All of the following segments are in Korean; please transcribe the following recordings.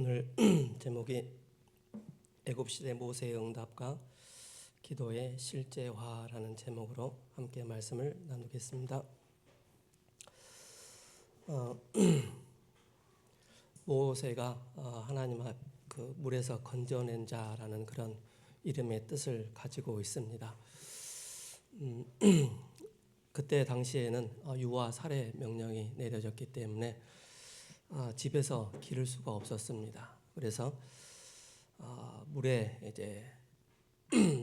오늘 제목이 애굽시대 모세의 응답과 기도의 실제화라는 제목으로 함께 말씀을 나누겠습니다. 모세가 하나님 앞 그 물에서 건져낸 자라는 그런 이름의 뜻을 가지고 있습니다. 그때 당시에는 유아 살해 명령이 내려졌기 때문에 집에서 기를 수가 없었습니다. 그래서 물에 이제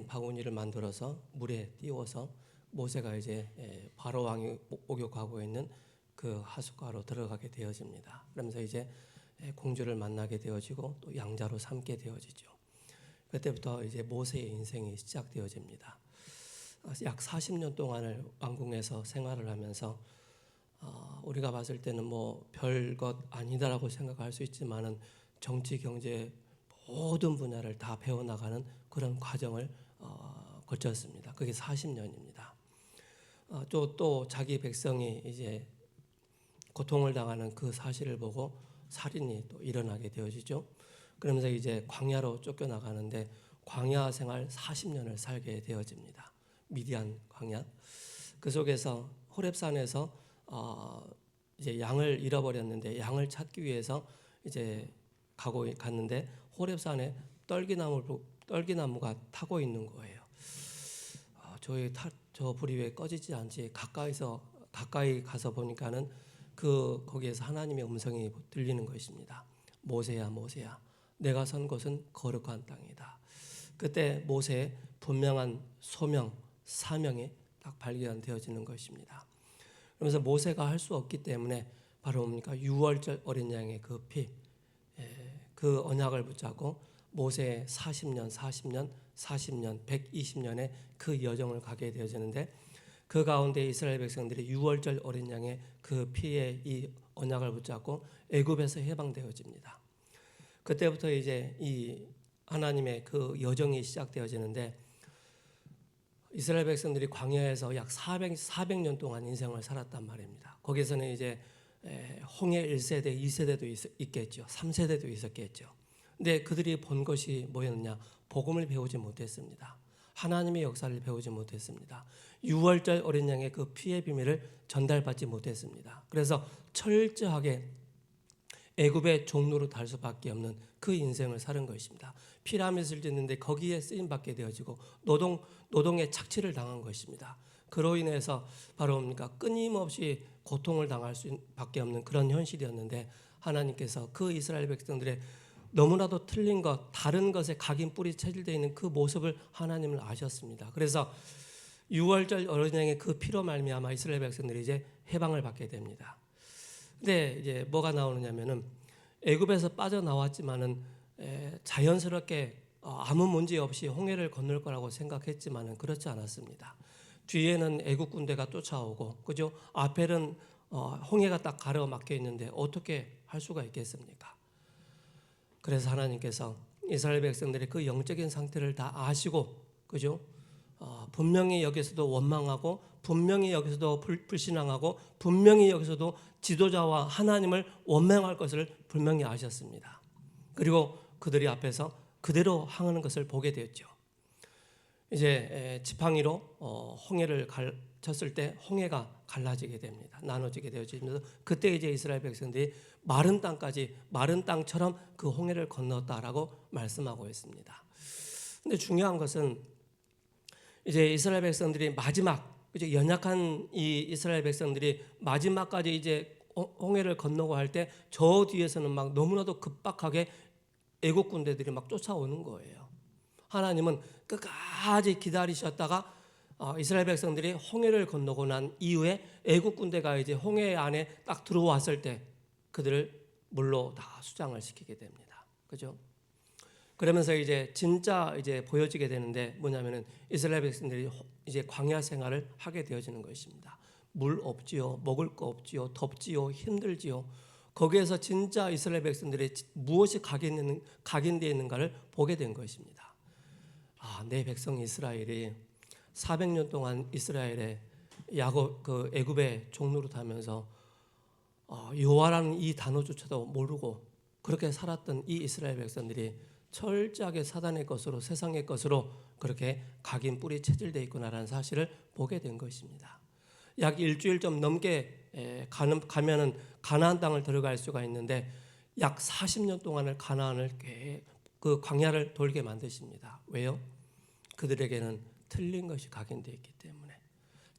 바구니를 만들어서 물에 띄워서 모세가 이제 바로 왕이 목욕하고 있는 그 하숫가로 들어가게 되어집니다. 그러면서 이제 공주를 만나게 되어지고 또 양자로 삼게 되어지죠. 그때부터 이제 모세의 인생이 시작되어집니다. 약 40년 동안을 왕궁에서 생활을 하면서 우리가 봤을 때는 뭐 별것 아니다라고 생각할 수 있지만은 정치, 경제 모든 분야를 다 배워나가는 그런 과정을 거쳤습니다. 그게 40년입니다. 또 자기 백성이 이제 고통을 당하는 그 사실을 보고 살인이 또 일어나게 되어지죠. 그러면서 이제 광야로 쫓겨나가는데 광야 생활 40년을 살게 되어집니다. 미디안 광야. 그 속에서 호렙산에서 이제 양을 잃어버렸는데 양을 찾기 위해서 이제 갔는데 호렙산에 떨기나무가 타고 있는 거예요. 저 불이 왜 꺼지지 않지? 가까이 가서 보니까는 거기에서 하나님의 음성이 들리는 것입니다. 모세야, 모세야, 내가 선 곳은 거룩한 땅이다. 그때 모세의 분명한 소명, 사명이 딱 발견되어지는 것입니다. 그러면서 모세가 할 수 없기 때문에 바로 뭡니까? 유월절 어린 양의 그 피, 그 언약을 붙잡고 모세의 40년, 120년의 그 여정을 가게 되어지는데 그 가운데 이스라엘 백성들이 유월절 어린 양의 그 피에 이 언약을 붙잡고 애굽에서 해방되어집니다. 그때부터 이제 이 하나님의 그 여정이 시작되어지는데 이스라엘 백성들이 광야에서 약 400년 동안 인생을 살았단 말입니다. 거기서는 이제 홍해 1세대, 2세대도 있겠죠. 3세대도 있었겠죠. 근데 그들이 본 것이 뭐였느냐? 복음을 배우지 못했습니다. 하나님의 역사를 배우지 못했습니다. 유월절 어린 양의 그 피의 비밀을 전달받지 못했습니다. 그래서 철저하게 애굽의 종로로 달 수밖에 없는 그 인생을 사는 것입니다. 피라밋을 짓는데 거기에 쓰임 받게 되어지고 노동의 착취를 당한 것입니다. 그로 인해서 바로 뭡니까? 끊임없이 고통을 당할 수밖에 없는 그런 현실이었는데 하나님께서 그 이스라엘 백성들의 너무나도 틀린 것, 다른 것에 각인 뿌리 체질되어 있는 그 모습을 하나님을 아셨습니다. 그래서 유월절 어린 양의 그 피로 말미암아 이스라엘 백성들이 이제 해방을 받게 됩니다. 근데 이제 뭐가 나오느냐면은 애굽에서 빠져나왔지만은 자연스럽게 아무 문제 없이 홍해를 건널 거라고 생각했지만은 그렇지 않았습니다. 뒤에는 애굽 군대가 쫓아오고, 그죠? 앞에는 홍해가 딱 가로막혀 있는데 어떻게 할 수가 있겠습니까? 그래서 하나님께서 이스라엘 백성들의 그 영적인 상태를 다 아시고, 그죠? 분명히 여기서도 원망하고, 분명히 여기서도 불신앙하고, 분명히 여기서도 지도자와 하나님을 원망할 것을 분명히 아셨습니다. 그리고 그들이 앞에서 그대로 항하는 것을 보게 되었죠. 이제 지팡이로 홍해를 쳤을 때 홍해가 갈라지게 됩니다. 나눠지게 되어지면서 그때 이제 이스라엘 백성들이 마른 땅처럼 그 홍해를 건넜다라고 말씀하고 있습니다. 근데 중요한 것은 이제 이스라엘 백성들이 이제 연약한 이 이스라엘 백성들이 마지막까지 이제 홍해를 건너고 할 때 저 뒤에서는 막 너무나도 급박하게 애국 군대들이 막 쫓아오는 거예요. 하나님은 끝까지 기다리셨다가 이스라엘 백성들이 홍해를 건너고 난 이후에 애국 군대가 이제 홍해 안에 딱 들어왔을 때 그들을 물로 다 수장을 시키게 됩니다. 그죠? 그러면서 이제 진짜 이제 보여지게 되는데 뭐냐면은 이스라엘 백성들이 이제 광야 생활을 하게 되어지는 것입니다. 물 없지요, 먹을 거 없지요, 덥지요, 힘들지요. 거기에서 진짜 이스라엘 백성들이 무엇이 각인되어 있는가를 보게 된 것입니다. 내 백성 이스라엘이 400년 동안 이스라엘의 애굽의 종노릇하면서 여호와라는 이 단어조차도 모르고 그렇게 살았던 이 이스라엘 백성들이 철저하게 사단의 것으로 세상의 것으로 그렇게 각인 뿌리 체질되어 있구나라는 사실을 보게 된 것입니다. 약 일주일 좀 넘게 가면은 가나안 땅을 들어갈 수가 있는데 약 40년 동안을 가나안을 그 광야를 돌게 만드십니다. 왜요? 그들에게는 틀린 것이 각인되어 있기 때문에,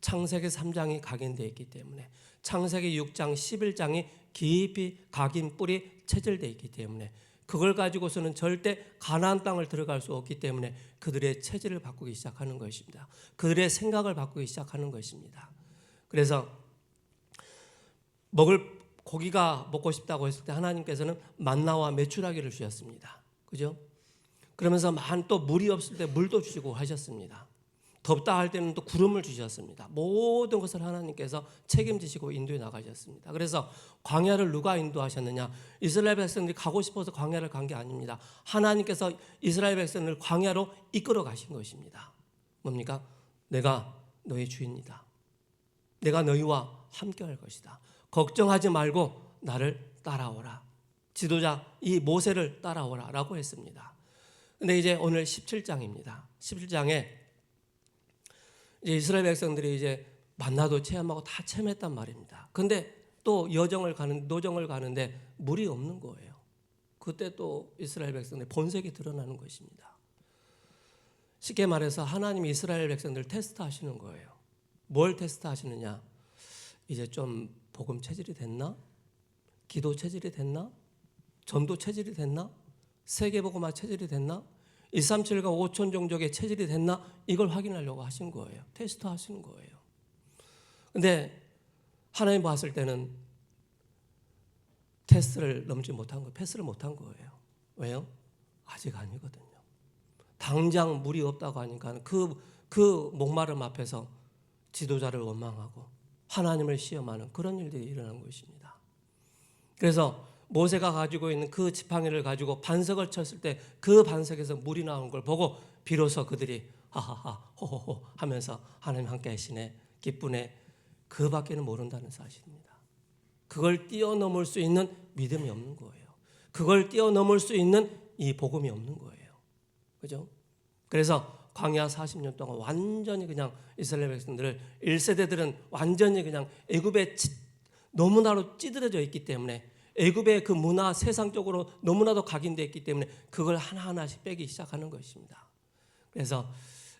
창세기 3장이 각인되어 있기 때문에, 창세기 6장 11장이 깊이 각인 뿌리 체질되어 있기 때문에, 그걸 가지고서는 절대 가나안 땅을 들어갈 수 없기 때문에 그들의 체질을 바꾸기 시작하는 것입니다. 그들의 생각을 바꾸기 시작하는 것입니다. 그래서 먹을 고기가 먹고 싶다고 했을 때 하나님께서는 만나와 메추라기를 주셨습니다. 그죠? 그러면서 또 물이 없을 때 물도 주시고 하셨습니다. 덥다 할 때는 또 구름을 주셨습니다. 모든 것을 하나님께서 책임지시고 인도해 나가셨습니다. 그래서 광야를 누가 인도하셨느냐? 이스라엘 백성들이 가고 싶어서 광야를 간 게 아닙니다. 하나님께서 이스라엘 백성을 광야로 이끌어 가신 것입니다. 뭡니까? 내가 너의 주인이다. 내가 너희와 함께 할 것이다. 걱정하지 말고 나를 따라오라. 지도자 이 모세를 따라오라 라고 했습니다. 근데 이제 오늘 17장입니다. 17장에 이제 이스라엘 백성들이 이제 만나도 체험하고 다 체험했단 말입니다. 근데 또 노정을 가는데 물이 없는 거예요. 그때 또 이스라엘 백성들의 본색이 드러나는 것입니다. 쉽게 말해서 하나님이 이스라엘 백성들 테스트하시는 거예요. 뭘 테스트하시느냐? 이제 좀 복음 체질이 됐나? 기도 체질이 됐나? 전도 체질이 됐나? 세계복음화 체질이 됐나? 237과 5천 종족의 체질이 됐나? 이걸 확인하려고 하신 거예요. 테스트 하시는 거예요. 근데 하나님 봤을 때는 테스트를 넘지 못한 거예요. 패스를 못한 거예요. 왜요? 아직 아니거든요. 당장 물이 없다고 하니까 그 목마름 앞에서 지도자를 원망하고 하나님을 시험하는 그런 일들이 일어난 것입니다. 그래서 모세가 가지고 있는 그 지팡이를 가지고 반석을 쳤을 때 그 반석에서 물이 나오는 걸 보고 비로소 그들이 하하하 호호호 하면서 하나님 함께 하시네 기쁘네, 그 밖에는 모른다는 사실입니다. 그걸 뛰어넘을 수 있는 믿음이 없는 거예요. 그걸 뛰어넘을 수 있는 이 복음이 없는 거예요. 그죠? 그래서 광야 40년 동안 완전히 그냥 이스라엘 백성들을 1세대들은 완전히 그냥 애굽에 너무나도 찌들어져 있기 때문에, 애굽의 그 문화 세상적으로 너무나도 각인되어 있기 때문에 그걸 하나하나씩 빼기 시작하는 것입니다. 그래서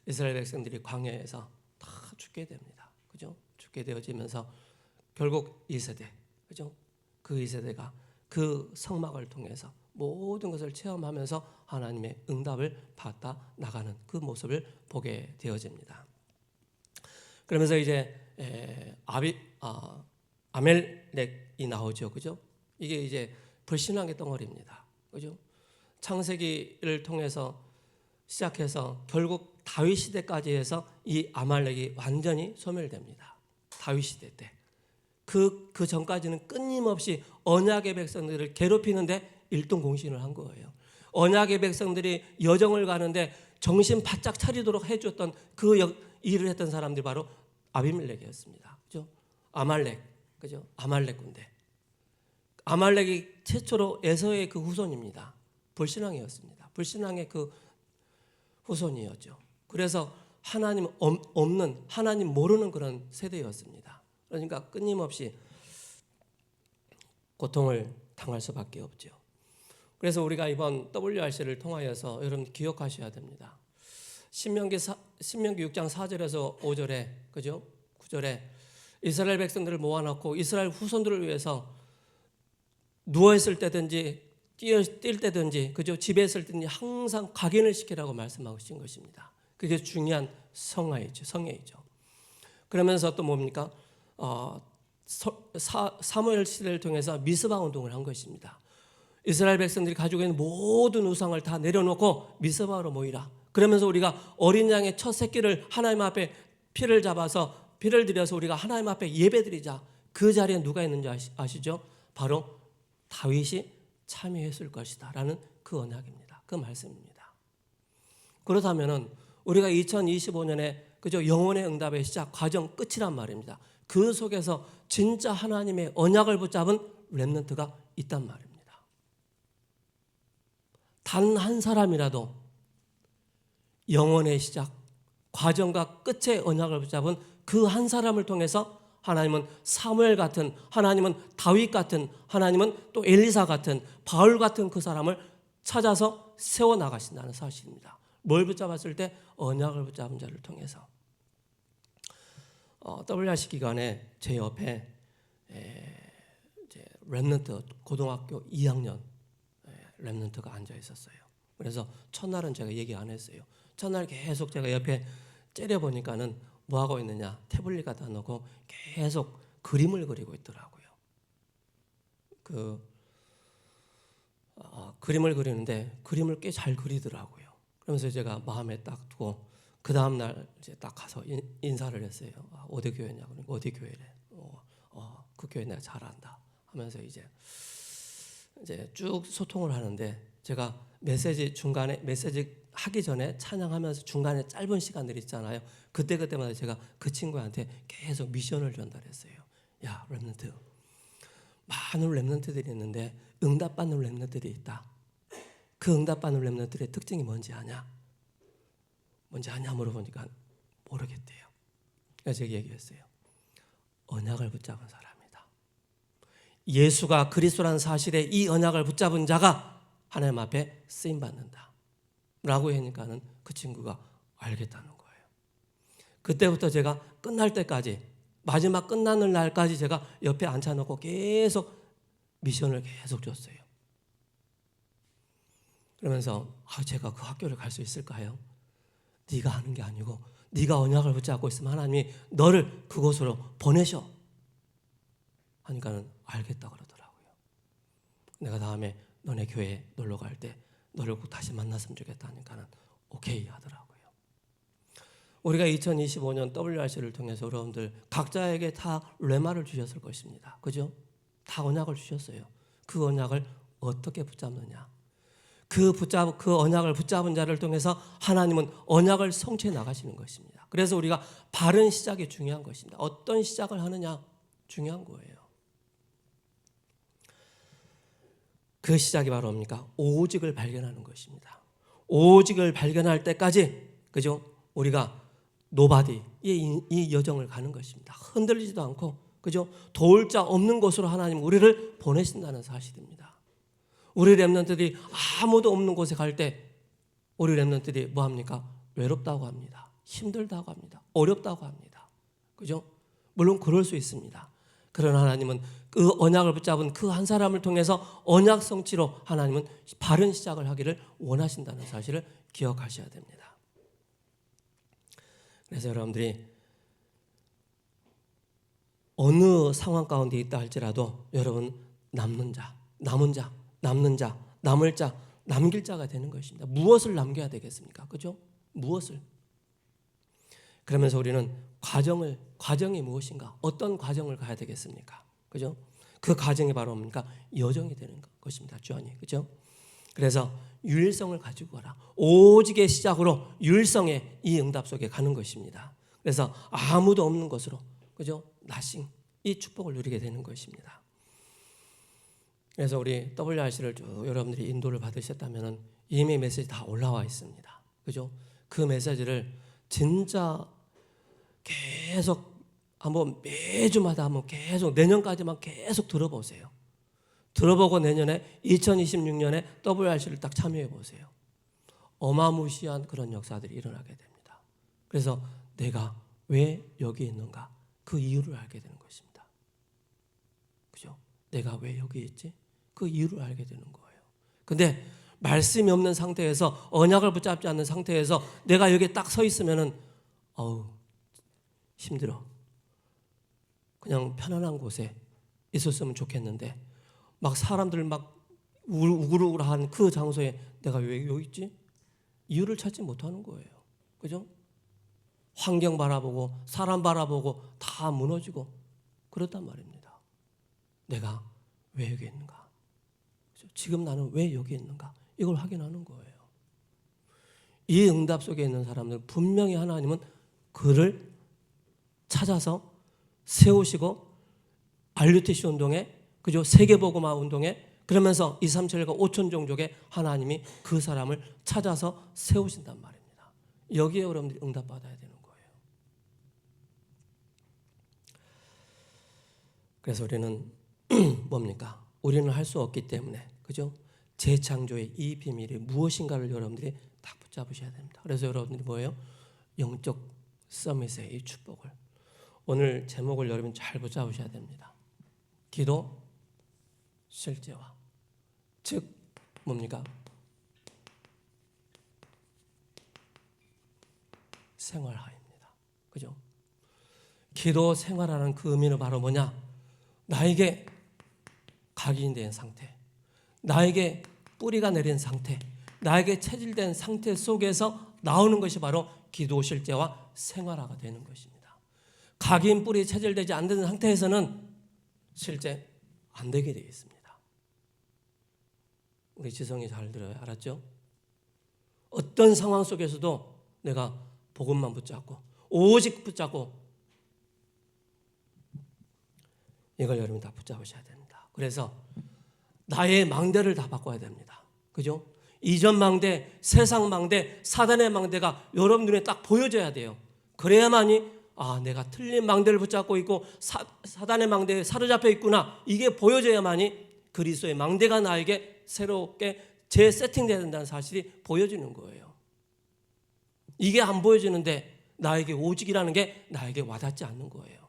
이스라엘 백성들이 광야에서 다 죽게 됩니다. 그죠? 죽게 되어지면서 결국 2세대, 그죠? 그 2세대가 그 성막을 통해서 모든 것을 체험하면서 하나님의 응답을 받아 나가는 그 모습을 보게 되어집니다. 그러면서 이제 아멜렉이 나오죠, 그죠? 이게 이제 불신앙의 덩어리입니다, 그죠? 창세기를 통해서 시작해서 결국 다윗 시대까지 해서 이 아말렉이 완전히 소멸됩니다. 다윗 시대 때. 그 전까지는 끊임없이 언약의 백성들을 괴롭히는데 일등공신을 한 거예요. 언약의 백성들이 여정을 가는데 정신 바짝 차리도록 해줬던 그 일을 했던 사람들이 바로 아비멜렉이었습니다. 그죠? 아말렉, 그죠? 아말렉 군대. 아말렉이 최초로 에서의 그 후손입니다. 불신앙이었습니다. 불신앙의 그 후손이었죠. 그래서 하나님 없는, 하나님 모르는 그런 세대였습니다. 그러니까 끊임없이 고통을 당할 수밖에 없죠. 그래서 우리가 이번 WRC를 통하여서 여러분 기억하셔야 됩니다. 신명기 6장 4절에서 5절에, 그죠? 9절에 이스라엘 백성들을 모아놓고 이스라엘 후손들을 위해서 누워있을 때든지 뛸 때든지, 그죠? 집에 있을 때든지 항상 각인을 시키라고 말씀하신 것입니다. 그게 중요한 성회이죠. 그러면서 또 뭡니까? 사무엘 시대를 통해서 미스바 운동을 한 것입니다. 이스라엘 백성들이 가지고 있는 모든 우상을 다 내려놓고 미스바로 모이라. 그러면서 우리가 어린 양의 첫 새끼를 하나님 앞에 피를 들여서 우리가 하나님 앞에 예배드리자. 그 자리에 누가 있는지 아시죠? 바로 다윗이 참여했을 것이다 라는 그 언약입니다. 그 말씀입니다. 그렇다면 우리가 2025년에 그죠? 영혼의 응답의 시작 과정 끝이란 말입니다. 그 속에서 진짜 하나님의 언약을 붙잡은 렘넌트가 있단 말입니다. 단 한 사람이라도 영원의 시작, 과정과 끝의 언약을 붙잡은 그 한 사람을 통해서 하나님은 사무엘 같은, 하나님은 다윗 같은, 하나님은 또 엘리사 같은, 바울 같은 그 사람을 찾아서 세워나가신다는 사실입니다. 뭘 붙잡았을 때? 언약을 붙잡은 자를 통해서. WRC 기간에 제 옆에 이제 렘넌트 고등학교 2학년 렘넌트가 앉아 있었어요. 그래서 첫날은 제가 얘기 안 했어요. 첫날 계속 제가 옆에 째려보니까는 뭐 하고 있느냐, 태블릿 갖다 놓고 계속 그림을 그리고 있더라고요. 그림을 그리는데 그림을 꽤 잘 그리더라고요. 그러면서 제가 마음에 딱 두고 그 다음 날 이제 딱 가서 인사를 했어요. 어디 교회냐? 그러니까 어디 교회래? 그 교회 내가 잘 안다 하면서 이제 쭉 소통을 하는데, 제가 중간에 메시지 하기 전에 찬양하면서 중간에 짧은 시간들 있잖아요. 그때마다 제가 그 친구한테 계속 미션을 전달했어요. 야, 렘넌트, 많은 렘넌트들이 있는데 응답받는 렘넌트들이 있다. 그 응답받는 렘넌트들의 특징이 뭔지 아냐? 물어보니까 모르겠대요. 그래서 제가 얘기했어요. 언약을 붙잡은 사람이다. 예수가 그리스도라는 사실에 이 언약을 붙잡은 자가 하나님 앞에 쓰임받는다 라고 하니까는 그 친구가 알겠다는 거예요. 그때부터 제가 끝날 때까지, 마지막 끝나는 날까지 제가 옆에 앉혀놓고 계속 미션을 계속 줬어요. 그러면서 제가 그 학교를 갈 수 있을까요? 네가 하는 게 아니고 네가 언약을 붙잡고 있으면 하나님이 너를 그곳으로 보내셔 하니까는 알겠다 그러더라고요. 내가 다음에 너네 교회에 놀러 갈 때 너를 꼭 다시 만났으면 좋겠다 하니까는 오케이 하더라고요. 우리가 2025년 WRC를 통해서 여러분들 각자에게 다 레마를 주셨을 것입니다. 그죠? 다 언약을 주셨어요. 그 언약을 어떻게 붙잡느냐? 그 언약을 붙잡은 자를 통해서 하나님은 언약을 성취해 나가시는 것입니다. 그래서 우리가 바른 시작이 중요한 것입니다. 어떤 시작을 하느냐 중요한 거예요. 그 시작이 바로 뭡니까? 오직을 발견하는 것입니다. 오직을 발견할 때까지, 그죠? 우리가 노바디 이 여정을 가는 것입니다. 흔들리지도 않고, 그죠? 도울 자 없는 곳으로 하나님 우리를 보내신다는 사실입니다. 우리 렘넌트들이 아무도 없는 곳에 갈 때 우리 렘넌트들이 뭐 합니까? 외롭다고 합니다. 힘들다고 합니다. 어렵다고 합니다. 그죠? 물론 그럴 수 있습니다. 그러나 하나님은 그 언약을 붙잡은 그 한 사람을 통해서 언약 성취로 하나님은 바른 시작을 하기를 원하신다는 사실을 기억하셔야 됩니다. 그래서 여러분들이 어느 상황 가운데 있다 할지라도 여러분 남을 자, 남길 자가 되는 것입니다. 무엇을 남겨야 되겠습니까? 그죠? 무엇을? 그러면서 우리는 과정이 무엇인가? 어떤 과정을 가야 되겠습니까? 그죠? 그 과정이 바로 뭡니까? 여정이 되는 것입니다. 주안이. 그죠? 그래서 유일성을 가지고 가라. 오직의 시작으로 유일성의 이 응답 속에 가는 것입니다. 그래서 아무도 없는 것으로, 그죠? 나싱, 이 축복을 누리게 되는 것입니다. 그래서 우리 WRC를 쭉 여러분들이 인도를 받으셨다면 이미 메시지 다 올라와 있습니다. 그죠? 그 메시지를 진짜 계속 한번 매주마다 한번 계속 내년까지만 계속 들어보세요. 들어보고 내년에 2026년에 WRC를 딱 참여해 보세요. 어마무시한 그런 역사들이 일어나게 됩니다. 그래서 내가 왜 여기 있는가? 그 이유를 알게 되는 것입니다. 그죠? 내가 왜 여기 있지? 그 이유를 알게 되는 거예요. 근데 말씀이 없는 상태에서, 언약을 붙잡지 않는 상태에서 내가 여기 딱 서 있으면은 힘들어. 그냥 편안한 곳에 있었으면 좋겠는데 막 사람들 막 우글우글한 그 장소에 내가 왜 여기 있지? 이유를 찾지 못하는 거예요. 그죠? 환경 바라보고 사람 바라보고 다 무너지고 그렇단 말입니다. 내가 왜 여기 있는가? 지금 나는 왜 여기 있는가? 이걸 확인하는 거예요. 이 응답 속에 있는 사람들 분명히 하나님은 그를 찾아서 세우시고 RUTC 운동에, 그죠? 세계복음화 운동에 그러면서 2, 3, 7과 5천 종족의 하나님이 그 사람을 찾아서 세우신단 말입니다. 여기에 여러분들이 응답받아야 되는 거예요. 그래서 우리는 뭡니까? 우리는 할 수 없기 때문에, 그죠? 재창조의 이 비밀이 무엇인가를 여러분들이 딱 붙잡으셔야 됩니다. 그래서 여러분들이 뭐예요? 영적 서밋의 이 축복을, 오늘 제목을 여러분 잘 붙잡으셔야 됩니다. 기도, 실제화, 즉 뭡니까? 생활화입니다. 그죠? 기도 생활하는 그 의미는 바로 뭐냐? 나에게 각인된 상태, 나에게 뿌리가 내린 상태, 나에게 체질된 상태 속에서 나오는 것이 바로 기도 실제와 생활화가 되는 것입니다. 각인 뿌리 체질되지 않는 상태에서는 실제 안 되게 되어 있습니다. 우리 지성이 잘 들어요. 알았죠? 어떤 상황 속에서도 내가 복음만 붙잡고 오직 붙잡고, 이걸 여러분 다 붙잡으셔야 됩니다. 그래서 나의 망대를 다 바꿔야 됩니다. 그죠? 이전 망대, 세상 망대, 사단의 망대가 여러분 눈에 딱 보여져야 돼요. 그래야만이 내가 틀린 망대를 붙잡고 있고 사단의 망대에 사로잡혀 있구나, 이게 보여져야만이 그리스도의 망대가 나에게 새롭게 재세팅돼야 된다는 사실이 보여지는 거예요. 이게 안 보여지는데 나에게 오직이라는 게 나에게 와닿지 않는 거예요.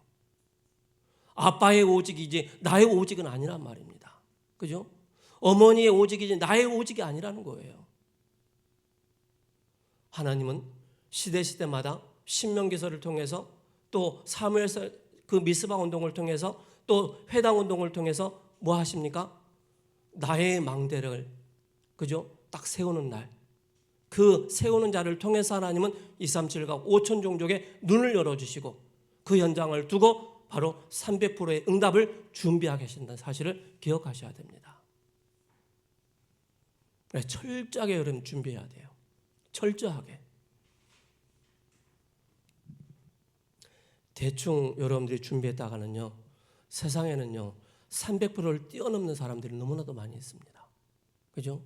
아빠의 오직이지 나의 오직은 아니란 말입니다. 그죠? 어머니의 오직이지 나의 오직이 아니라는 거예요. 하나님은 시대마다 신명기서를 통해서, 또 사무엘서 그 미스바 운동을 통해서, 또 회당 운동을 통해서 뭐 하십니까? 나의 망대를, 그죠? 딱 세우는 날, 그 세우는 자를 통해서 하나님은 2, 3, 7과 5천 종족의 눈을 열어주시고 그 현장을 두고 바로 300%의 응답을 준비하게 하신다는 사실을 기억하셔야 됩니다. 철저하게 여러분 준비해야 돼요. 철저하게. 대충 여러분들이 준비했다가는요, 세상에는요 300%를 뛰어넘는 사람들이 너무나도 많이 있습니다. 그죠?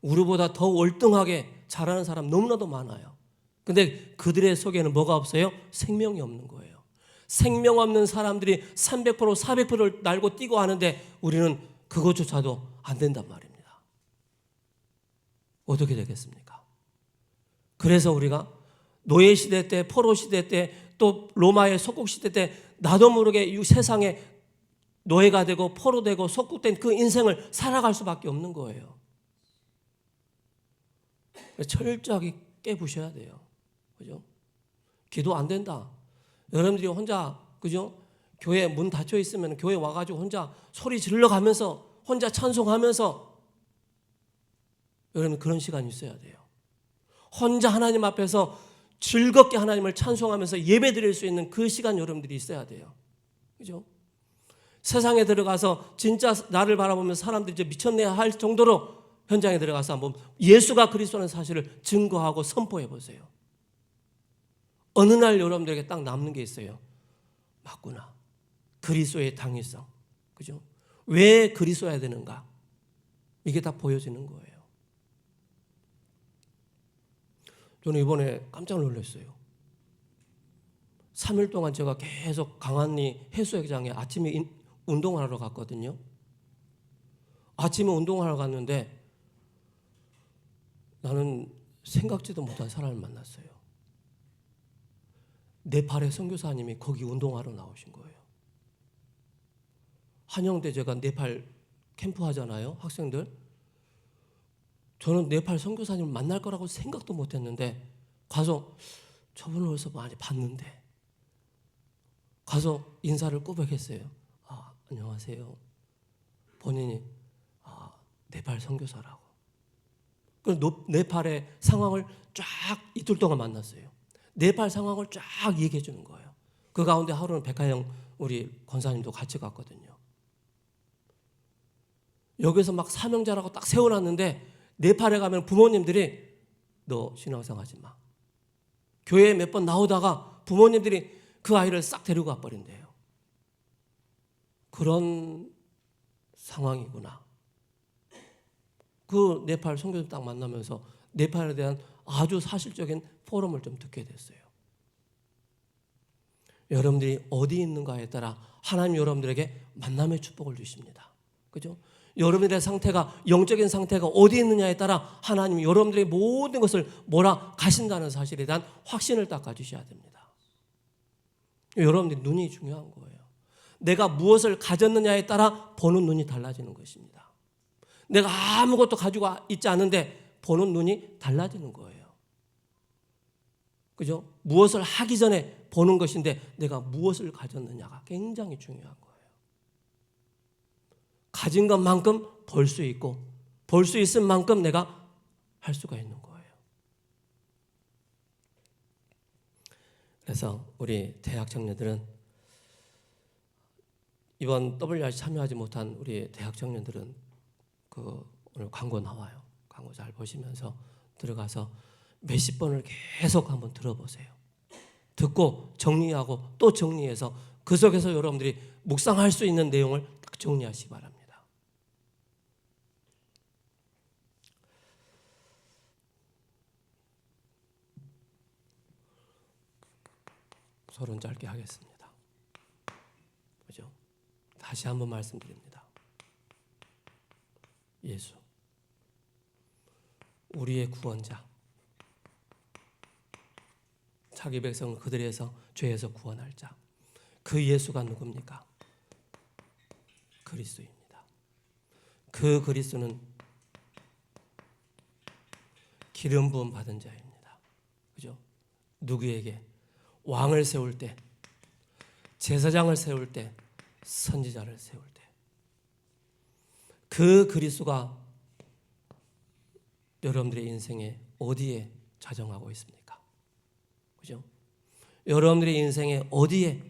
우리보다 더 월등하게 잘하는 사람 너무나도 많아요. 근데 그들의 속에는 뭐가 없어요? 생명이 없는 거예요. 생명 없는 사람들이 300%, 400%를 날고 뛰고 하는데 우리는 그것조차도 안 된단 말입니다. 어떻게 되겠습니까? 그래서 우리가 노예시대 때, 포로시대 때, 또 로마의 속국시대 때 나도 모르게 이 세상에 노예가 되고 포로되고 속국된 그 인생을 살아갈 수밖에 없는 거예요. 철저하게 깨부셔야 돼요. 그죠? 기도 안 된다. 여러분들이 혼자, 그죠? 교회 문 닫혀 있으면 교회 와가지고 혼자 소리 질러 가면서 혼자 찬송하면서, 여러분 그런 시간이 있어야 돼요. 혼자 하나님 앞에서 즐겁게 하나님을 찬송하면서 예배 드릴 수 있는 그 시간 여러분들이 있어야 돼요. 그죠? 세상에 들어가서 진짜 나를 바라보면서 사람들이 이제 미쳤네 할 정도로 현장에 들어가서 한번 예수가 그리스도라는 사실을 증거하고 선포해 보세요. 어느 날 여러분들에게 딱 남는 게 있어요. 맞구나. 그리스도의 당위성. 그죠? 왜 그리스도여야 되는가? 이게 다 보여지는 거예요. 저는 이번에 깜짝 놀랐어요. 3일 동안 제가 계속 강안리 해수욕장에 아침에 운동하러 갔거든요. 아침에 운동하러 갔는데 나는 생각지도 못한 사람을 만났어요. 네팔의 선교사님이 거기 운동하러 나오신 거예요. 한영대 제가 네팔 캠프 하잖아요, 학생들. 저는 네팔 선교사님을 만날 거라고 생각도 못했는데 가서 저분을 어디서 많이 봤는데 가서 인사를 꾸벅했어요. 안녕하세요. 본인이 네팔 선교사라고. 그래서 네팔의 상황을 쫙 이틀 동안 만났어요. 네팔 상황을 쫙 얘기해 주는 거예요. 그 가운데 하루는 백하영 우리 권사님도 같이 갔거든요. 여기서 막 사명자라고 딱 세워놨는데 네팔에 가면 부모님들이 너 신앙생활 하지 마. 교회에 몇 번 나오다가 부모님들이 그 아이를 싹 데리고 가버린대요. 그런 상황이구나. 그 네팔 선교사 딱 만나면서 네팔에 대한 아주 사실적인 포럼을 좀 듣게 됐어요. 여러분들이 어디 있는가에 따라 하나님 여러분들에게 만남의 축복을 주십니다. 그죠? 여러분들의 상태가, 영적인 상태가 어디 있느냐에 따라 하나님이 여러분들의 모든 것을 몰아 가신다는 사실에 대한 확신을 딱 가지셔야 됩니다. 여러분들이 눈이 중요한 거예요. 내가 무엇을 가졌느냐에 따라 보는 눈이 달라지는 것입니다. 내가 아무것도 가지고 있지 않은데 보는 눈이 달라지는 거예요. 그죠? 무엇을 하기 전에 보는 것인데 내가 무엇을 가졌느냐가 굉장히 중요한 거예요. 가진 것만큼 벌 수 있고 벌 수 있을 만큼 내가 할 수가 있는 거예요. 그래서 우리 대학 청년들은, 이번 WRC 참여하지 못한 우리 대학 청년들은 오늘 광고 나와요. 광고 잘 보시면서 들어가서 몇십 번을 계속 한번 들어보세요. 듣고 정리하고 또 정리해서 그 속에서 여러분들이 묵상할 수 있는 내용을 딱 정리하시기 바랍니다. 서론 짧게 하겠습니다. 그죠? 다시 한번 말씀드립니다. 예수, 우리의 구원자, 자기 백성을 그들에서 죄에서 구원할 자, 그 예수가 누굽니까? 그리스도입니다. 그 그리스도는 기름 부음 받은 자입니다. 그죠? 누구에게? 왕을 세울 때, 제사장을 세울 때, 선지자를 세울 때, 그 그리스도가 여러분들의 인생에 어디에 좌정하고 있습니까? 그죠? 여러분들의 인생에 어디에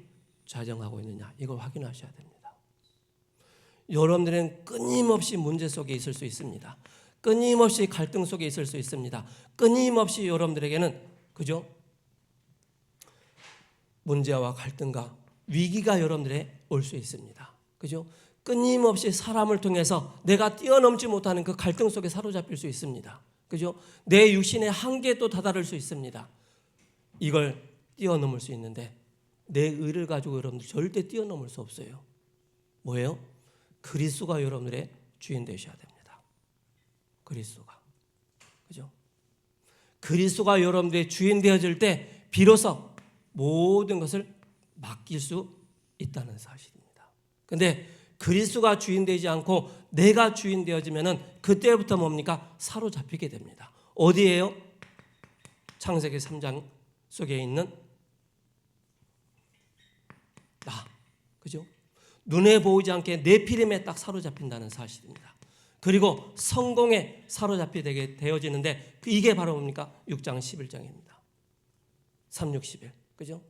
좌정하고 있느냐, 이걸 확인하셔야 됩니다. 여러분들은 끊임없이 문제 속에 있을 수 있습니다. 끊임없이 갈등 속에 있을 수 있습니다. 끊임없이 여러분들에게는, 그죠? 문제와 갈등과 위기가 여러분들에 올 수 있습니다. 그죠? 끊임없이 사람을 통해서 내가 뛰어넘지 못하는 그 갈등 속에 사로잡힐 수 있습니다. 그죠? 내 육신의 한계에 또 다다를 수 있습니다. 이걸 뛰어넘을 수 있는데 내 의를 가지고 여러분들 절대 뛰어넘을 수 없어요. 뭐예요? 그리스도가 여러분들의 주인 되셔야 됩니다. 그리스도가. 그죠? 그리스도가 여러분들의 주인 되어질 때 비로소 모든 것을 맡길 수 있다는 사실입니다. 그런데 그리스도가 주인 되지 않고 내가 주인 되어지면은 그때부터 뭡니까? 사로잡히게 됩니다. 어디예요? 창세기 3장 속에 있는 나, 그죠? 눈에 보이지 않게 네피림에 딱 사로잡힌다는 사실입니다. 그리고 성공에 사로잡히게 되어지는데 이게 바로 뭡니까? 6장 11장입니다. 3, 6, 11. 그죠?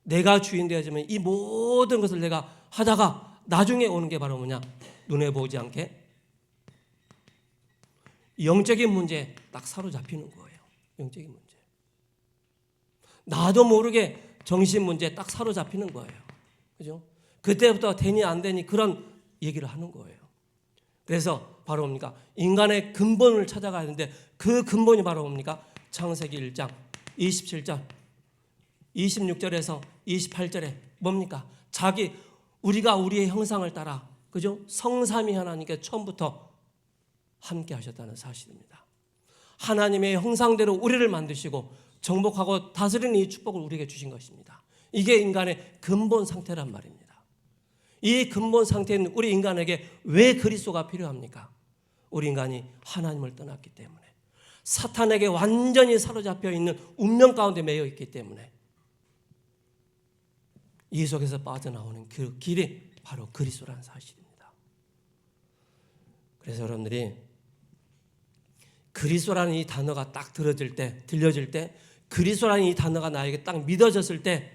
내가 주인 되어지면 이 모든 것을 내가 하다가 나중에 오는 게 바로 뭐냐? 눈에 보이지 않게 영적인 문제에 딱 사로잡히는 거예요. 영적인 문제. 나도 모르게 정신 문제에 딱 사로잡히는 거예요. 그죠? 그때부터 되니 안 되니 그런 얘기를 하는 거예요. 그래서 바로 뭡니까? 인간의 근본을 찾아가야 되는데 그 근본이 바로 뭡니까? 창세기 1장 27절 26절에서 28절에 뭡니까? 우리가 우리의 형상을 따라, 그죠? 성삼위 하나님께 처음부터 함께 하셨다는 사실입니다. 하나님의 형상대로 우리를 만드시고 정복하고 다스리는 이 축복을 우리에게 주신 것입니다. 이게 인간의 근본 상태란 말입니다. 이 근본 상태인 우리 인간에게 왜 그리스도가 필요합니까? 우리 인간이 하나님을 떠났기 때문에, 사탄에게 완전히 사로잡혀 있는 운명 가운데 매여 있기 때문에 이 속에서 빠져나오는 그 길이 바로 그리스도라는 사실입니다. 그래서 여러분들이 그리스도라는 이 단어가 딱 들려질 때 그리스도라는 이 단어가 나에게 딱 믿어졌을 때,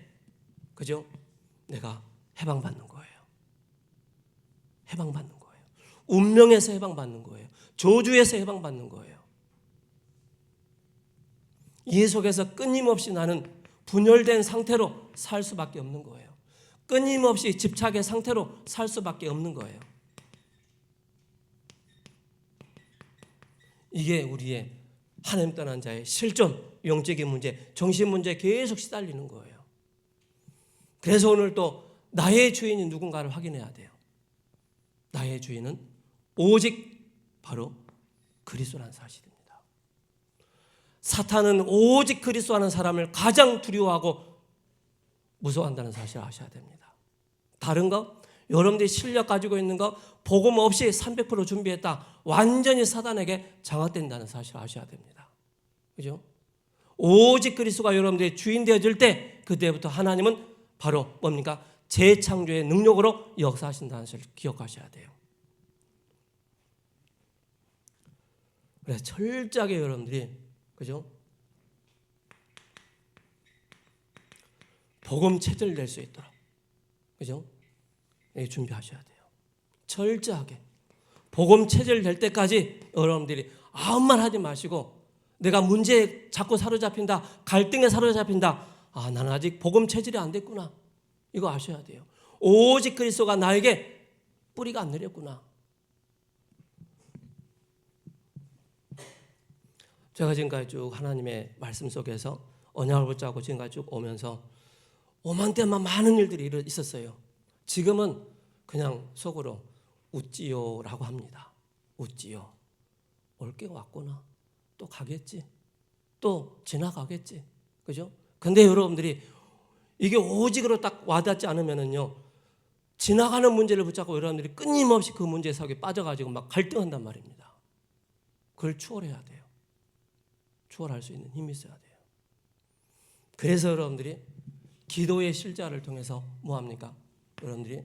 그죠? 내가 해방받는 거예요. 해방받는 거예요. 운명에서 해방받는 거예요. 저주에서 해방받는 거예요. 이 속에서 끊임없이 나는 분열된 상태로 살 수밖에 없는 거예요. 끊임없이 집착의 상태로 살 수밖에 없는 거예요. 이게 우리의 하나님 떠난 자의 실존, 영적인 문제, 정신 문제에 계속 시달리는 거예요. 그래서 오늘 또 나의 주인이 누군가를 확인해야 돼요. 나의 주인은 오직 바로 그리스도라는 사실입니다. 사탄은 오직 그리스도라는 사람을 가장 두려워하고 무서워한다는 사실을 아셔야 됩니다. 다른 거, 여러분들이 실력 가지고 있는 거, 복음 없이 300% 준비했다, 완전히 사단에게 장악된다는 사실을 아셔야 됩니다. 그죠? 오직 그리스도가 여러분들의 주인 되어질 때, 그때부터 하나님은 바로 뭡니까? 재창조의 능력으로 역사하신다는 사실을 기억하셔야 돼요. 그래서 철저하게 여러분들이, 그죠? 복음 체질을 낼 수 있도록, 그죠? 준비하셔야 돼요. 철저하게 복음 체질 될 때까지 여러분들이 아무 말 하지 마시고, 내가 문제에 자꾸 사로잡힌다, 갈등에 사로잡힌다, 아, 나는 아직 복음 체질이 안 됐구나, 이거 아셔야 돼요. 오직 그리스도가 나에게 뿌리가 안 내렸구나. 제가 지금까지 쭉 하나님의 말씀 속에서 언약을 붙잡고 지금까지 쭉 오면서 오만때만 많은 일들이 있었어요. 지금은 그냥 속으로 웃지요라고 합니다. 웃지요. 올 게 왔구나. 또 가겠지. 또 지나가겠지. 그죠? 근데 여러분들이 이게 오직으로 딱 와닿지 않으면은요, 지나가는 문제를 붙잡고 여러분들이 끊임없이 그 문제 속에 빠져가지고 막 갈등한단 말입니다. 그걸 추월해야 돼요. 추월할 수 있는 힘이 있어야 돼요. 그래서 여러분들이 기도의 실자를 통해서 뭐합니까? 여러분들이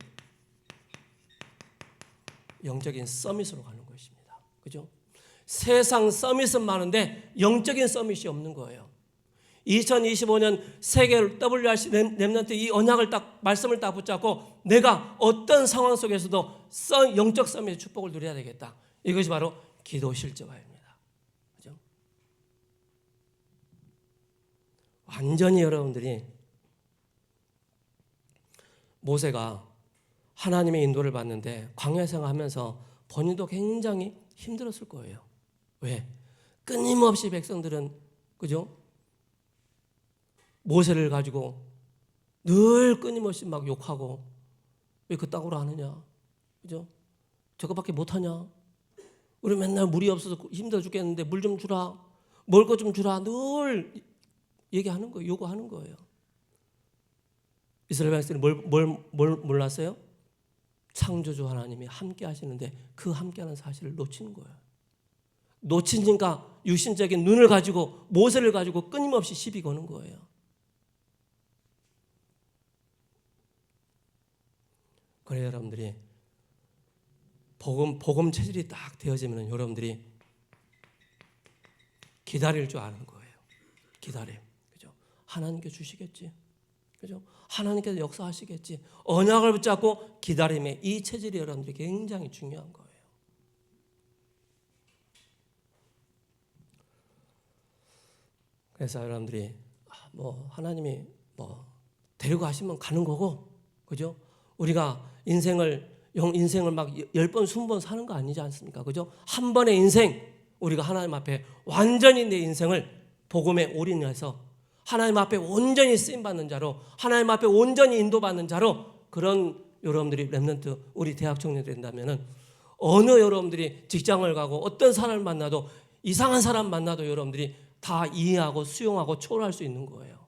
영적인 서밋으로 가는 것입니다. 그죠? 세상 서밋은 많은데 영적인 서밋이 없는 거예요. 2025년 세계 WRC 렘넌트 이 언약을 딱, 말씀을 딱 붙잡고 내가 어떤 상황 속에서도 영적 서밋의 축복을 누려야 되겠다. 이것이 바로 기도 실제화입니다. 그죠? 완전히 여러분들이 모세가 하나님의 인도를 받는데 광야 생활하면서 본인도 굉장히 힘들었을 거예요. 왜? 끊임없이 백성들은, 그죠? 모세를 가지고 늘 끊임없이 막 욕하고, 왜 그따구로 하느냐, 그죠? 저거밖에 못하냐, 우리 맨날 물이 없어서 힘들어 죽겠는데 물 좀 주라, 먹을 것 좀 주라, 늘 얘기하는 거예요. 요구하는 거예요. 이스라엘 백성들이 뭘 몰랐어요? 창조주 하나님이 함께 하시는데 그 함께하는 사실을 놓치는 거예요. 놓치니까 육신적인 눈을 가지고, 모세를 가지고 끊임없이 시비 거는 거예요. 그래요, 여러분들이 복음 체질이 딱 되어지면 여러분들이 기다릴 줄 아는 거예요. 기다림, 그죠? 하나님께 주시겠지, 그죠? 하나님께서 역사하시겠지. 언약을 붙잡고 기다림의 이 체질이 여러분들이 굉장히 중요한 거예요. 그래서 여러분들이 하나님이 데리고 가시면 가는 거고, 그죠? 우리가 인생을 막 10번, 20번 사는 거 아니지 않습니까? 그죠? 한 번의 인생, 우리가 하나님 앞에 완전히 내 인생을 복음에 올인해서 하나님 앞에 온전히 쓰임받는 자로, 하나님 앞에 온전히 인도받는 자로, 그런 여러분들이 렘넌트, 우리 대학 청년이 된다면은 어느 여러분들이 직장을 가고 어떤 사람을 만나도, 이상한 사람 만나도 여러분들이 다 이해하고 수용하고 초월할 수 있는 거예요.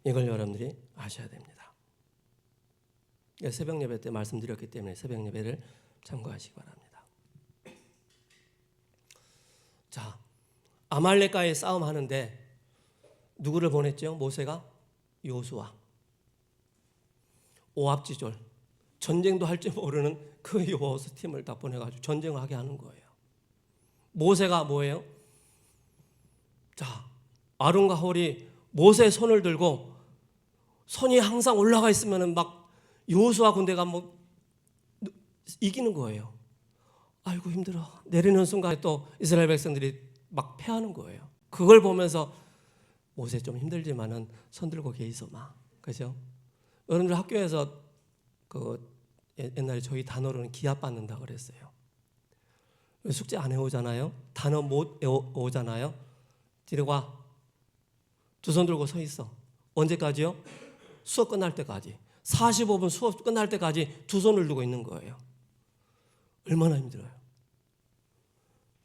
이걸 여러분들이 아셔야 됩니다. 새벽 예배 때 말씀드렸기 때문에 새벽 예배를 참고하시기 바랍니다. 자, 아말렉과의 싸움하는데 누구를 보냈죠? 모세가 여호수아, 오합지졸, 전쟁도 할 줄 모르는 그 여호수 팀을 다 보내가지고 전쟁을 하게 하는 거예요. 모세가 뭐예요? 자, 아론과 홀이 모세의 손을 들고 손이 항상 올라가 있으면은 막 여호수아 군대가 이기는 거예요. 아이고 힘들어. 내리는 순간에 또 이스라엘 백성들이 막 패하는 거예요. 그걸 보면서 모세 좀 힘들지만은 손 들고 계이소 마. 그죠? 여러분들 학교에서 옛날에 저희 단어로는 기합 받는다 그랬어요. 숙제 안 해오잖아요. 단어 못 외우잖아요. 뒤로 와. 두 손 들고 서 있어. 언제까지요? 수업 끝날 때까지. 45분 수업 끝날 때까지 두 손을 들고 있는 거예요. 얼마나 힘들어요.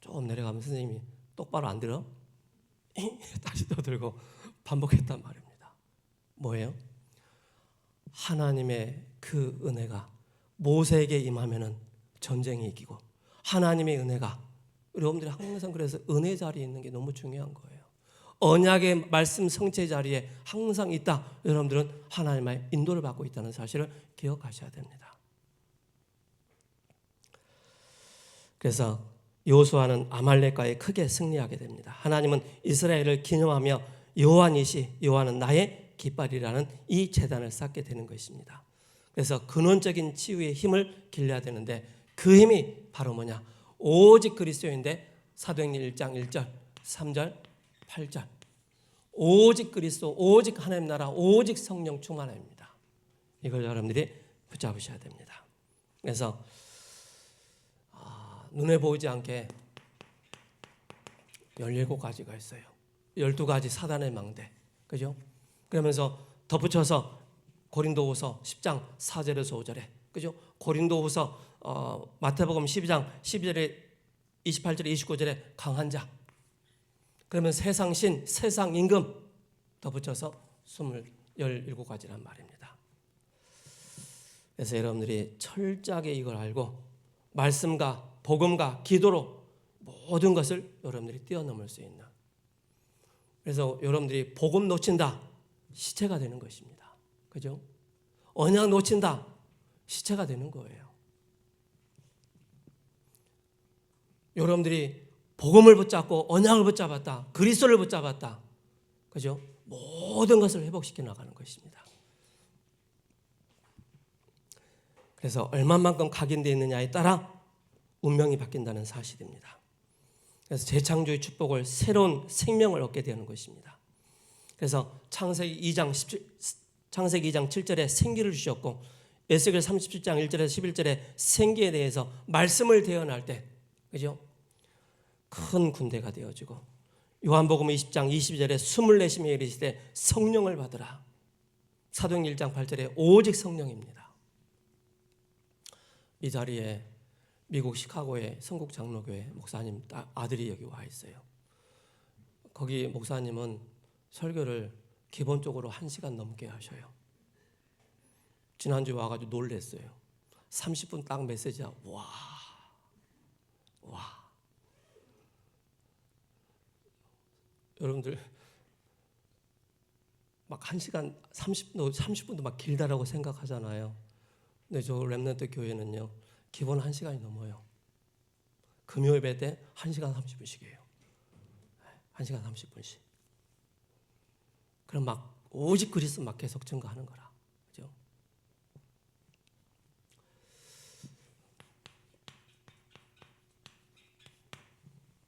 조금 내려가면 선생님이 똑바로 안 들어? 다시 또 들고 반복했단 말입니다. 뭐예요? 하나님의 그 은혜가 모세에게 임하면은 전쟁이 이기고, 하나님의 은혜가, 여러분들이 항상 그래서 은혜 자리에 있는 게 너무 중요한 거예요. 언약의 말씀 성체 자리에 항상 있다. 여러분들은 하나님의 인도를 받고 있다는 사실을 기억하셔야 됩니다. 그래서 여호수아는 아말렉과에 크게 승리하게 됩니다. 하나님은 이스라엘을 기념하며 여호와는 나의 깃발이라는 이 제단을 쌓게 되는 것입니다. 그래서 근원적인 치유의 힘을 길러야 되는데, 그 힘이 바로 뭐냐? 오직 그리스도인데, 사도행전 1장 1절 3절 8절, 오직 그리스도, 오직 하나님 나라, 오직 성령 충만입니다. 이걸 여러분들이 붙잡으셔야 됩니다. 그래서 눈에 보이지 않게 17가지가 있어요. 12가지 사단의 망대, 그죠? 그러면서 덧붙여서 고린도후서 10장 4절에서 5절에, 그죠? 고린도후서 마태복음 12장 12절에 28절에 29절에 강한 자, 그러면 세상 신, 세상 임금 덧붙여서 17가지란 말입니다. 그래서 여러분들이 철저하게 이걸 알고 말씀과 복음과 기도로 모든 것을 여러분들이 뛰어넘을 수 있는, 그래서 여러분들이 복음 놓친다, 시체가 되는 것입니다. 그죠? 언약 놓친다, 시체가 되는 거예요. 여러분들이 복음을 붙잡고 언약을 붙잡았다, 그리스도를 붙잡았다, 그죠? 모든 것을 회복시켜 나가는 것입니다. 그래서 얼마만큼 각인되어 있느냐에 따라 운명이 바뀐다는 사실입니다. 그래서 재창조의 축복을, 새로운 생명을 얻게 되는 것입니다. 그래서 창세기 2장 7절에 생기를 주셨고, 에스겔 37장 1절에서 11절에 생기에 대해서 말씀을 대언할 때, 그죠? 큰 군대가 되어지고, 요한복음 20장 22절에 숨을 내쉬며 이르시되 성령을 받으라. 사도행전 1장 8절에 오직 성령입니다. 이 자리에 미국 시카고의 성국장로교회 목사님 아들이 여기 와 있어요. 거기 목사님은 설교를 기본적으로 1시간 넘게 하셔요. 지난주에 와가지고 놀랬어요. 30분 딱 메시지야. 와. 여러분들 막 1시간 30분도 막 길다라고 생각하잖아요. 근데 저 렘넌트 교회는요, 기본 1시간이 넘어요. 금요 예배 때 1시간 30분씩이에요. 1시간 30분씩. 그럼 막 오직 그리스도 막 계속 증거하는 거라. 그죠?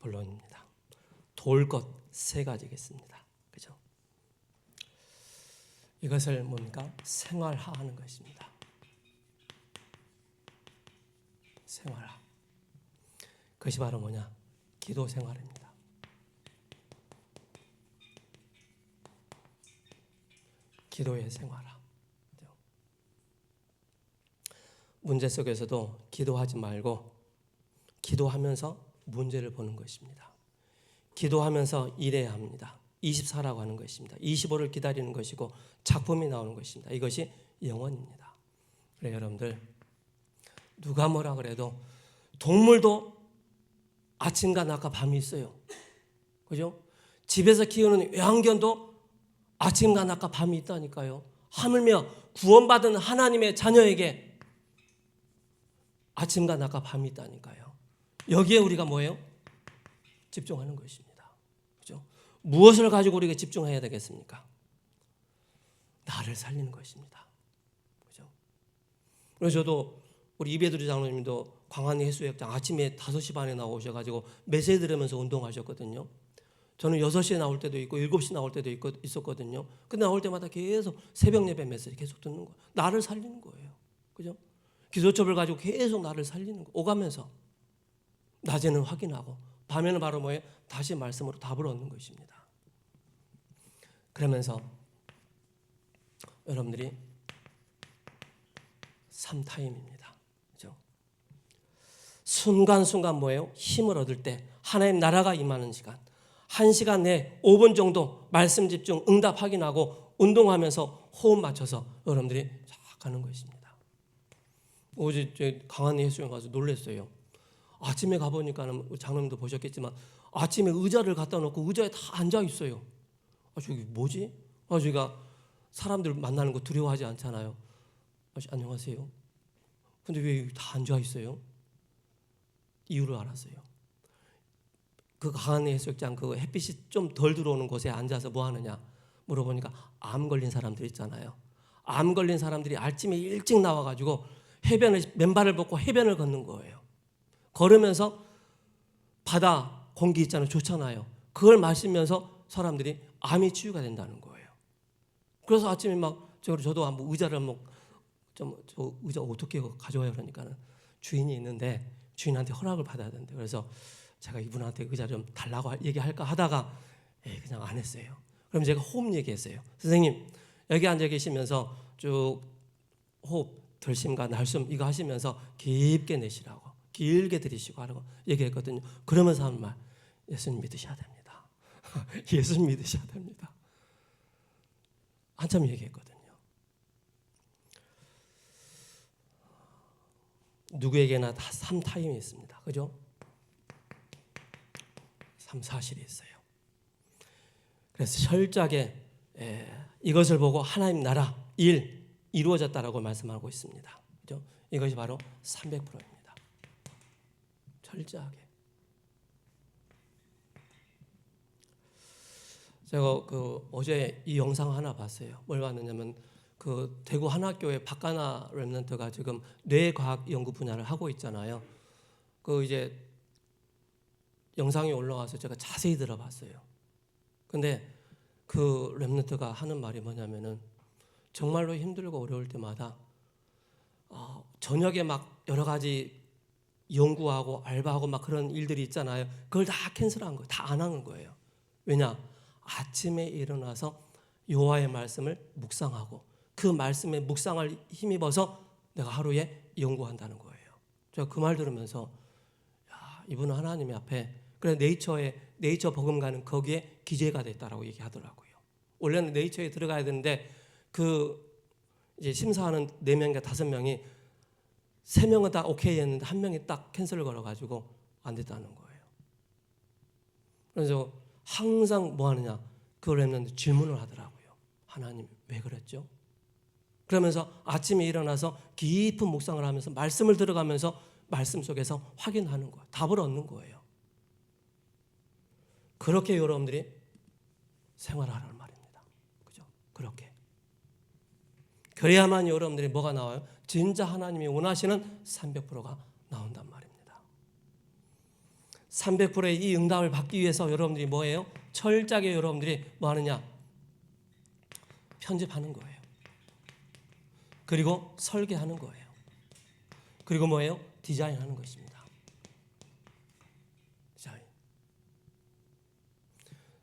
본론입니다. 도울 것 3가지겠습니다. 그죠? 이것을 뭡니까? 생활화하는 것입니다. 생활화. 그것이 바로 뭐냐? 기도 생활입니다. 기도의 생활화. 문제 속에서도 기도하지 말고 기도하면서 문제를 보는 것입니다. 기도하면서 일해야 합니다. 24라고 하는 것입니다. 25를 기다리는 것이고 작품이 나오는 것입니다. 이것이 영원입니다. 그래 여러분들, 누가 뭐라 그래도 동물도 아침과 낮과 밤이 있어요. 그죠? 집에서 키우는 애완견도 아침과 낮과 밤이 있다니까요. 하물며 구원받은 하나님의 자녀에게 아침과 낮과 밤이 있다니까요. 여기에 우리가 뭐예요? 집중하는 것입니다. 그죠? 무엇을 가지고 우리가 집중해야 되겠습니까? 나를 살리는 것입니다. 그죠? 그래서 저도 우리 이배두리 장로님도 광안리 해수욕장 아침에 5시 반에 나오셔가지고 메시지 들으면서 운동하셨거든요. 저는 6시에 나올 때도 있고 7시 나올 때도 있었거든요. 근데 나올 때마다 계속 새벽 예배 메시지 계속 듣는 거예요. 나를 살리는 거예요. 그죠? 기도첩을 가지고 계속 나를 살리는 거, 오가면서 낮에는 확인하고 밤에는 바로 뭐예요? 다시 말씀으로 답을 얻는 것입니다. 그러면서 여러분들이 3타임입니다. 그렇죠? 순간순간 뭐예요? 힘을 얻을 때 하나님 나라가 임하는 시간, 1시간 내에 5분 정도 말씀 집중, 응답 확인하고 운동하면서 호흡 맞춰서 여러분들이 쫙 가는 것입니다. 어제 강한 예수님 가서 놀랐어요. 아침에 가보니까는 장로님도 보셨겠지만 아침에 의자를 갖다 놓고 의자에 다 앉아 있어요. 저기 뭐지? 저희가 사람들 만나는 거 두려워하지 않잖아요. 안녕하세요. 근데 왜 다 앉아 있어요? 이유를 알았어요. 그 강한 해수욕장 그 햇빛이 좀 덜 들어오는 곳에 앉아서 뭐 하느냐 물어보니까 암 걸린 사람들 있잖아요. 암 걸린 사람들이 아침에 일찍 나와가지고 맨발을 벗고 해변을 걷는 거예요. 걸으면서 바다 공기 있잖아요. 좋잖아요. 그걸 마시면서 사람들이 암이 치유가 된다는 거예요. 그래서 아침에 막 저도 한번 의자를 저 의자 어떻게 가져와요? 그러니까는 주인이 있는데 주인한테 허락을 받아야 된대. 그래서 제가 이분한테 의자 좀 달라고 얘기할까 하다가 그냥 안 했어요. 그럼 제가 호흡 얘기했어요. 선생님 여기 앉아 계시면서 쭉 호흡 들심과 날숨 이거 하시면서 깊게 내쉬라고 길게 들이쉬고 하라고 얘기했거든요. 그러면서 한 말, 예수님 믿으셔야 됩니다. 예수님 믿으셔야 됩니다. 한참 얘기했거든요. 누구에게나 다 3타임이 있습니다. 그죠? 3사실이 있어요. 그래서 철저하게 이것을 보고 하나님 나라 일 이루어졌다라고 말씀하고 있습니다. 그죠? 이것이 바로 300%입니다. 철저하게. 제가 어제 이 영상 하나 봤어요. 뭘 봤느냐면 대구 한학교의 박가나 랩런트가 지금 뇌과학 연구 분야를 하고 있잖아요. 이제 영상이 올라와서 제가 자세히 들어봤어요. 근데 그 랩런트가 하는 말이 뭐냐면은 정말로 힘들고 어려울 때마다 저녁에 막 여러 가지 연구하고 알바하고 막 그런 일들이 있잖아요. 그걸 다 캔슬한 거예요. 다 안 하는 거예요. 왜냐? 아침에 일어나서 여호와의 말씀을 묵상하고 그 말씀에 묵상을 힘입어서 내가 하루에 연구한다는 거예요. 제가 그 말 들으면서 이분은 하나님의 앞에 그래 네이처 복음가는 거기에 기재가 됐다라고 얘기하더라고요. 원래는 네이처에 들어가야 되는데 이제 심사하는 4명인가 5명이 3명은 다 오케이 했는데 1명이 딱 캔슬을 걸어가지고 안 됐다는 거예요. 그래서 항상 뭐 하느냐 그걸 했는데 질문을 하더라고요. 하나님 왜 그랬죠? 그러면서 아침에 일어나서 깊은 묵상을 하면서 말씀을 들어가면서 말씀 속에서 확인하는 거예요. 답을 얻는 거예요. 그렇게 여러분들이 생활하라는 말입니다. 그죠? 그렇게. 그래야만 여러분들이 뭐가 나와요? 진짜 하나님이 원하시는 300%가 나온단 말입니다. 300%의 이 응답을 받기 위해서 여러분들이 뭐예요? 철저하게 여러분들이 뭐 하느냐? 편집하는 거예요. 그리고 설계하는 거예요. 그리고 뭐예요? 디자인하는 것입니다. 디자인.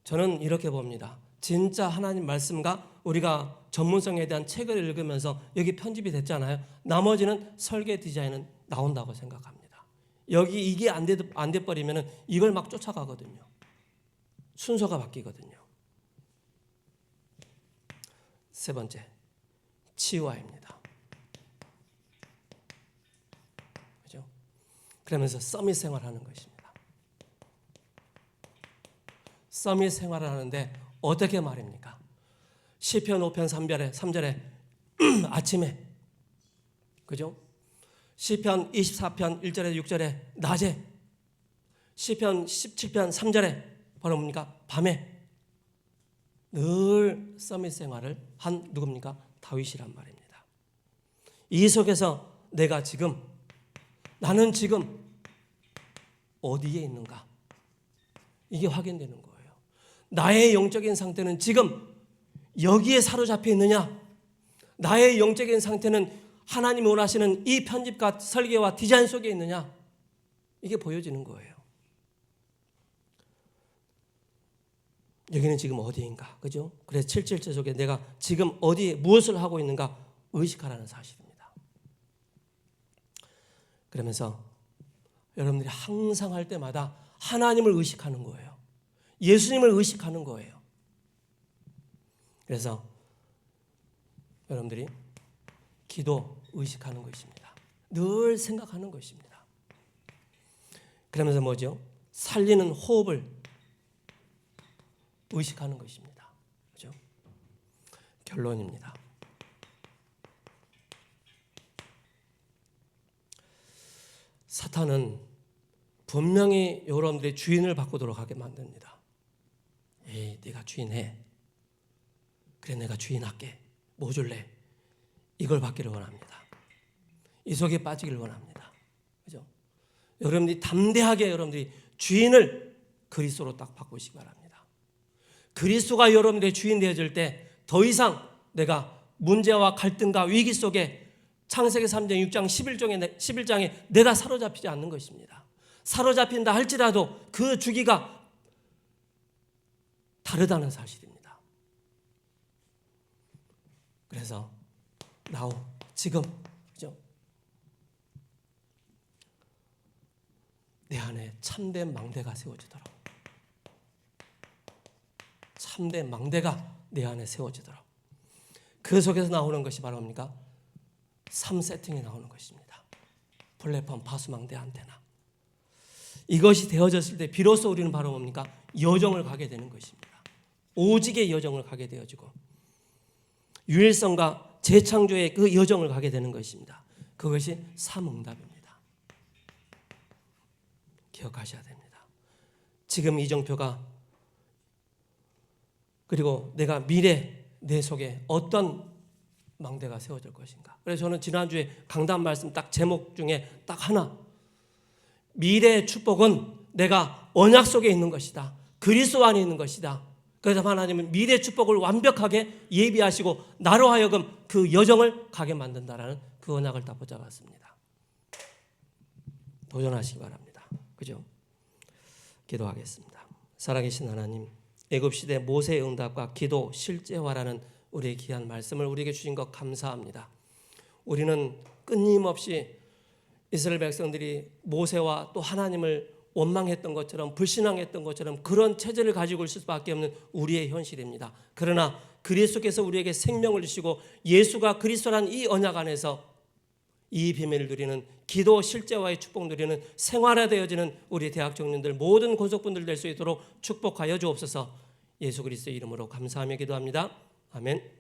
저는 이렇게 봅니다. 진짜 하나님 말씀과 우리가 전문성에 대한 책을 읽으면서 여기 편집이 됐잖아요. 나머지는 설계 디자인은 나온다고 생각합니다. 여기 이게 안 돼버리면 이걸 막 쫓아가거든요. 순서가 바뀌거든요. 세 번째, 치유화입니다. 그죠? 그러면서 서밋 생활하는 것입니다. 서밋 생활을 하는데 어떻게 말입니까? 시편 5편 3절에 아침에 그죠? 시편 24편 1절에 6절에 낮에 시편 17편 3절에 바로 뭡니까? 밤에 늘 서밋 생활을 한 누굽니까? 다윗이란 말입니다. 이 속에서 나는 지금 어디에 있는가? 이게 확인되는 거예요. 나의 영적인 상태는 지금 여기에 사로잡혀 있느냐? 나의 영적인 상태는 하나님이 원하시는 이 편집과 설계와 디자인 속에 있느냐? 이게 보여지는 거예요. 여기는 지금 어디인가, 그죠? 그래서 7절째 속에 내가 지금 어디에 무엇을 하고 있는가 의식하라는 사실입니다. 그러면서 여러분들이 항상 할 때마다 하나님을 의식하는 거예요. 예수님을 의식하는 거예요. 그래서 여러분들이 기도 의식하는 것입니다. 늘 생각하는 것입니다. 그러면서 뭐죠? 살리는 호흡을 의식하는 것입니다. 그렇죠? 결론입니다. 사탄은 분명히 여러분들의 주인을 바꾸도록 하게 만듭니다. 에이, 네가 주인해. 그래, 내가 주인할게. 뭐 줄래? 이걸 받기를 원합니다. 이 속에 빠지기를 원합니다. 그죠? 여러분들이 담대하게 여러분들이 주인을 그리스도로 딱 바꾸시기 바랍니다. 그리스도가 여러분들의 주인 되어질 때 더 이상 내가 문제와 갈등과 위기 속에 창세기 3장 6장 11장에 내가 사로잡히지 않는 것입니다. 사로잡힌다 할지라도 그 주기가 다르다는 사실입니다. 그래서 나오 지금, 그죠? 내 안에 참된 망대가 세워지도록, 참된 망대가 내 안에 세워지도록, 그 속에서 나오는 것이 바로 뭡니까? 3세팅이 나오는 것입니다. 플랫폼, 파수망대, 안테나. 이것이 되어졌을 때 비로소 우리는 바로 뭡니까? 여정을 가게 되는 것입니다. 오직의 여정을 가게 되어지고 유일성과 재창조의 그 여정을 가게 되는 것입니다. 그것이 삼응답입니다. 기억하셔야 됩니다. 지금 이정표가, 그리고 내가 미래 내 속에 어떤 망대가 세워질 것인가. 그래서 저는 지난주에 강단 말씀 딱 제목 중에 딱 하나, 미래의 축복은 내가 언약 속에 있는 것이다. 그리스도 안에 있는 것이다. 그래서 하나님은 미래의 축복을 완벽하게 예비하시고 나로 하여금 그 여정을 가게 만든다라는 그 언약을 다 붙잡았습니다. 도전하시기 바랍니다. 그죠? 기도하겠습니다. 살아계신 하나님, 애굽시대 모세의 응답과 기도 실제화라는 우리의 귀한 말씀을 우리에게 주신 것 감사합니다. 우리는 끊임없이 이스라엘 백성들이 모세와 또 하나님을 원망했던 것처럼, 불신앙했던 것처럼 그런 체제를 가지고 있을 수밖에 없는 우리의 현실입니다. 그러나 그리스도께서 우리에게 생명을 주시고 예수가 그리스도란 이 언약 안에서 이 비밀을 누리는, 기도 실제화의 축복 누리는, 생활화되어지는 우리 대학 청년들 모든 권속분들 될 수 있도록 축복하여 주옵소서. 예수 그리스도의 이름으로 감사하며 기도합니다. 아멘.